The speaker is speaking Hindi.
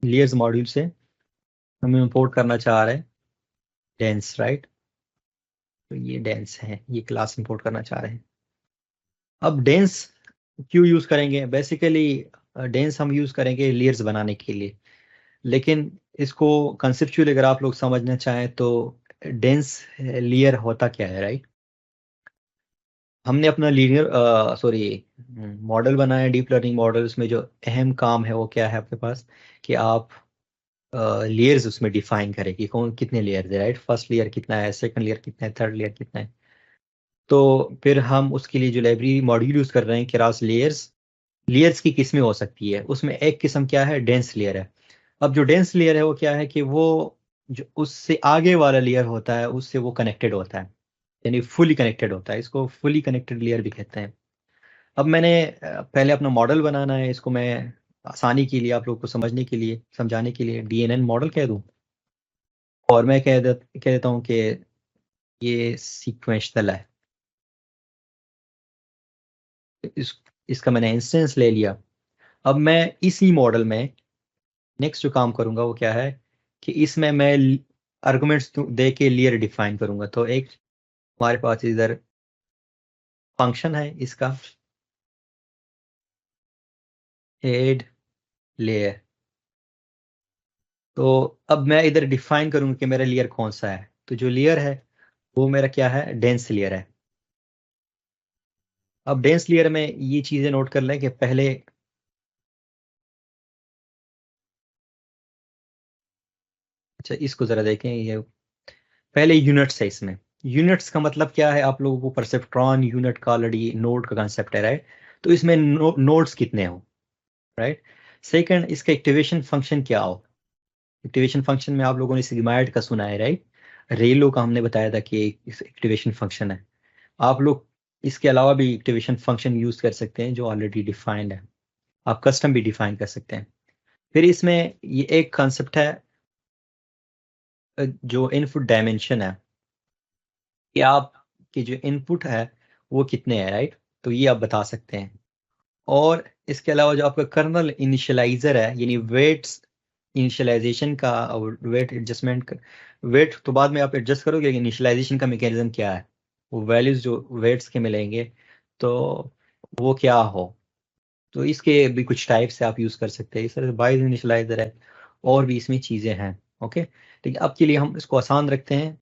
लेयर्स मॉड्यूल से हम इंपोर्ट करना चाह रहे हैं डेंस, राइट। तो ये डेंस है, ये क्लास इंपोर्ट करना चाह रहे हैं। अब डेंस क्यों यूज करेंगे? बेसिकली डेंस हम यूज करेंगे लेयर्स बनाने के लिए, लेकिन इसको कंसेप्चुअली अगर आप लोग समझना चाहें तो डेंस लेयर होता क्या है, राइट। हमने अपना लीनियर सॉरी मॉडल बनाया, डीप लर्निंग मॉडल। उसमें जो अहम काम है वो क्या है आपके पास, कि आप लेयर्स उसमें डिफाइन करें कि कौन कितने लेयर्स है, राइट। फर्स्ट लेयर कितना है, सेकंड लेयर कितना है, थर्ड लेयर कितना है। तो फिर हम उसके लिए जो लाइब्रेरी मॉड्यूल यूज कर रहे हैं क्लास लेयर्स, लेयर्स की किस्में हो सकती है। उसमें एक किस्म क्या है, डेंस लेयर है। अब जो डेंस लेयर है वो क्या है कि वो जो उससे आगे वाला लेयर होता है उससे वो कनेक्टेड होता है, यानी फुली कनेक्टेड होता है। इसको फुली कनेक्टेड लेयर भी कहते हैं। अब मैंने पहले अपना मॉडल बनाना है। इसको मैं आसानी के लिए आप लोग को समझने के लिए, समझाने के लिए डीएनएन मॉडल कह दूं, और मैं कह देता हूं कि ये सीक्वेंशियल है। इस इसका मैंने इंस्टेंस ले लिया। अब मैं इसी मॉडल में नेक्स्ट जो काम करूंगा वो क्या है कि इसमें मैं आर्गुमेंट्स दे के लेयर डिफाइन करूंगा। तो एक हमारे पास इधर फंक्शन है इसका एड लेयर। तो अब मैं इधर डिफाइन करूंगा कि मेरा लेयर कौन सा है। तो जो लेयर है वो मेरा क्या है, डेंस लेयर है। अब डेंस लेयर में ये चीजें नोट कर लें कि पहले अच्छा इसको जरा देखें। ये पहले यूनिट्स है। इसमें यूनिट्स का मतलब क्या है, आप लोगों को परसेप्ट्रॉन यूनिट का ऑलरेडी नोड का कंसेप्ट है, राइट। तो इसमें नोड्स कितने हो, राइट। सेकंड, इसका एक्टिवेशन फंक्शन क्या हो। एक्टिवेशन फंक्शन में आप लोगों ने सिग्माइड का सुना है, राइट। रेलो का हमने बताया था कि एक एक्टिवेशन फंक्शन है। आप लोग इसके अलावा भी एक्टिवेशन फंक्शन यूज कर सकते हैं जो ऑलरेडी डिफाइंड है। आप कस्टम भी डिफाइन कर सकते हैं। फिर इसमें ये एक कॉन्सेप्ट है जो इनपुट डायमेंशन है, कि आप के जो इनपुट है वो कितने हैं, राइट। तो ये आप बता सकते हैं। और इसके अलावा जो आपका कर्नल इनिशियलाइजर है, यानी वेट्स इनिशियलाइजेशन का और वेट एडजस्टमेंट का। वेट तो बाद में आप एडजस्ट करोगे, लेकिन इनिशियलाइजेशन का मैकेनिज्म क्या है, वो वैल्यूज जो वेट्स के मिलेंगे तो वो क्या हो। तो इसके भी कुछ टाइप्स से आप यूज कर सकते हैं। इस तरह से बाइज इनिशियलाइजर है और भी इसमें चीजें हैं। ओके, लेकिन अब के लिए हम इसको आसान रखते हैं।